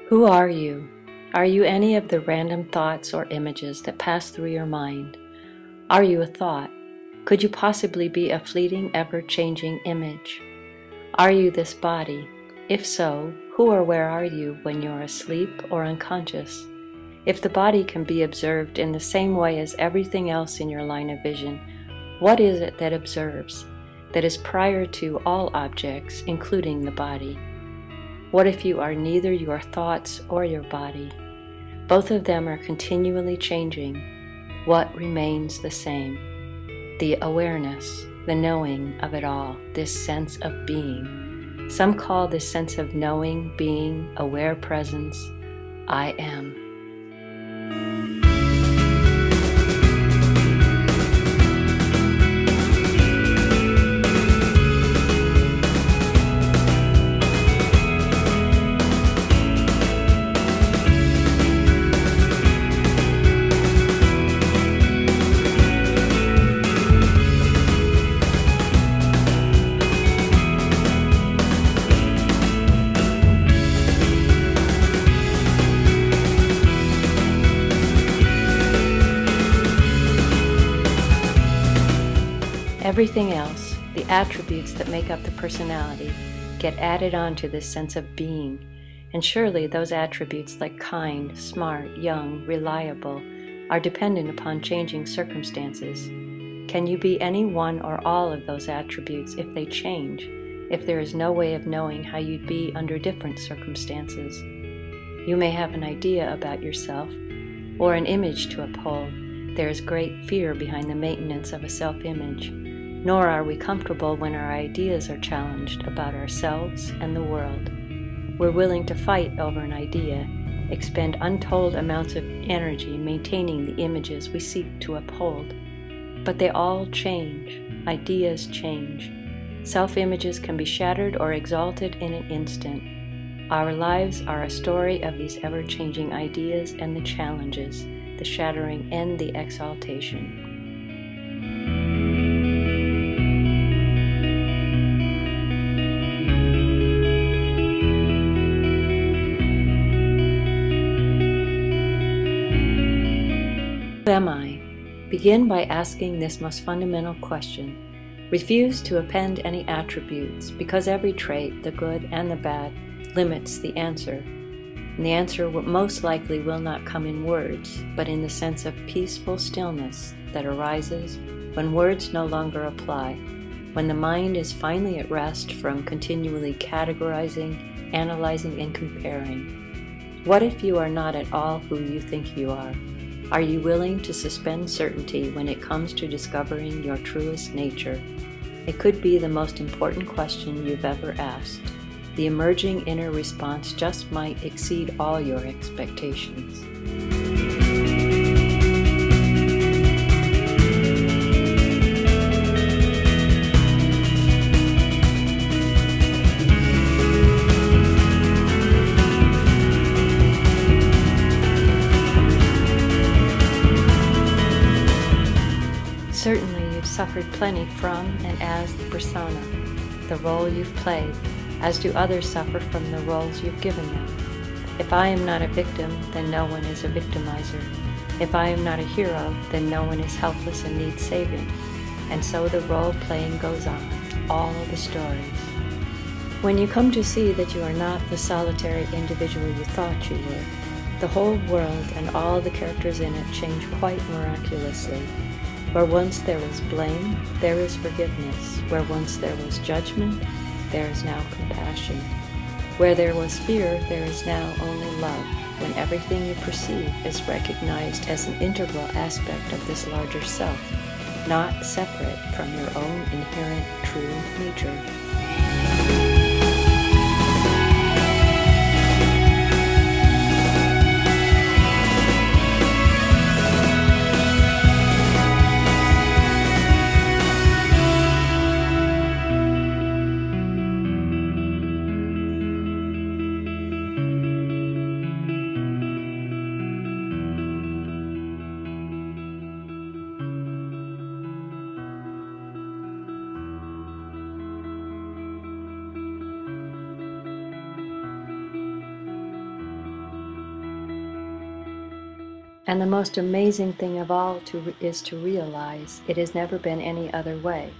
Who are you? Are you any of the random thoughts or images that pass through your mind? Are you a thought? Could you possibly be a fleeting, ever-changing image? Are you this body? If so, who or where are you when you're asleep or unconscious? If the body can be observed in the same way as everything else in your line of vision, what is it that observes, that is prior to all objects, including the body? What if you are neither your thoughts or your body? Both of them are continually changing. What remains the same? The awareness, the knowing of it all, this sense of being. Some call this sense of knowing, being, aware presence, I am. Everything else, the attributes that make up the personality, get added on to this sense of being, and surely those attributes like kind, smart, young, reliable, are dependent upon changing circumstances. Can you be any one or all of those attributes if they change, if there is no way of knowing how you'd be under different circumstances? You may have an idea about yourself, or an image to uphold. There is great fear behind the maintenance of a self-image. Nor are we comfortable when our ideas are challenged about ourselves and the world. We're willing to fight over an idea, expend untold amounts of energy maintaining the images we seek to uphold. But they all change. Ideas change. Self-images can be shattered or exalted in an instant. Our lives are a story of these ever-changing ideas and the challenges, the shattering and the exaltation. Who am I? Begin by asking this most fundamental question. Refuse to append any attributes, because every trait, the good and the bad, limits the answer. And the answer most likely will not come in words, but in the sense of peaceful stillness that arises when words no longer apply, when the mind is finally at rest from continually categorizing, analyzing, and comparing. What if you are not at all who you think you are? Are you willing to suspend certainty when it comes to discovering your truest nature? It could be the most important question you've ever asked. The emerging inner response just might exceed all your expectations. Certainly you've suffered plenty from and as the persona, the role you've played, as do others suffer from the roles you've given them. If I am not a victim, then no one is a victimizer. If I am not a hero, then no one is helpless and needs saving. And so the role-playing goes on, all the stories. When you come to see that you are not the solitary individual you thought you were, the whole world and all the characters in it change quite miraculously. Where once there was blame, there is forgiveness. Where once there was judgment, there is now compassion. Where there was fear, there is now only love, when everything you perceive is recognized as an integral aspect of this larger self, not separate from your own inherent true nature. And the most amazing thing of all is to realize it has never been any other way.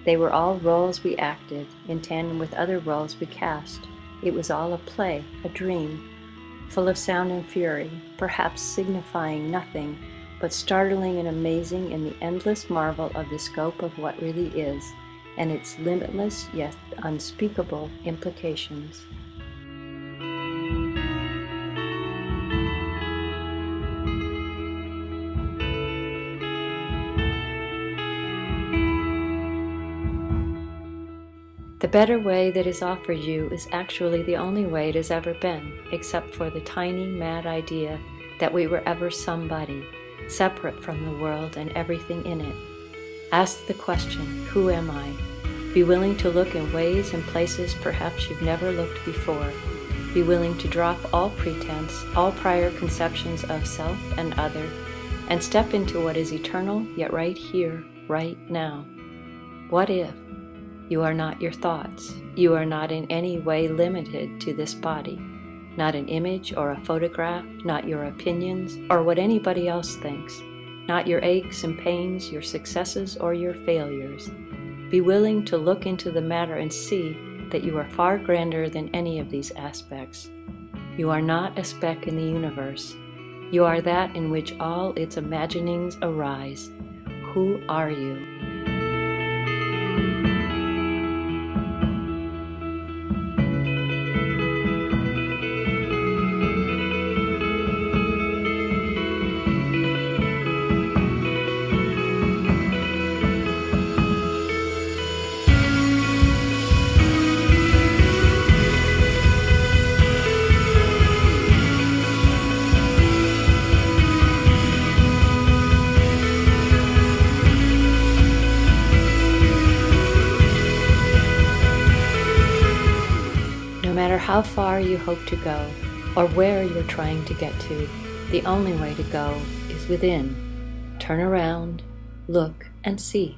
They were all roles we acted, in tandem with other roles we cast. It was all a play, a dream, full of sound and fury, perhaps signifying nothing, but startling and amazing in the endless marvel of the scope of what really is, and its limitless yet unspeakable implications. The better way that is offered you is actually the only way it has ever been, except for the tiny, mad idea that we were ever somebody, separate from the world and everything in it. Ask the question, who am I? Be willing to look in ways and places perhaps you've never looked before. Be willing to drop all pretense, all prior conceptions of self and other, and step into what is eternal yet right here, right now. What if? You are not your thoughts. You are not in any way limited to this body. Not an image or a photograph, not your opinions or what anybody else thinks. Not your aches and pains, your successes or your failures. Be willing to look into the matter and see that you are far grander than any of these aspects. You are not a speck in the universe. You are that in which all its imaginings arise. Who are you? No matter how far you hope to go, or where you're trying to get to, the only way to go is within. Turn around, look, and see.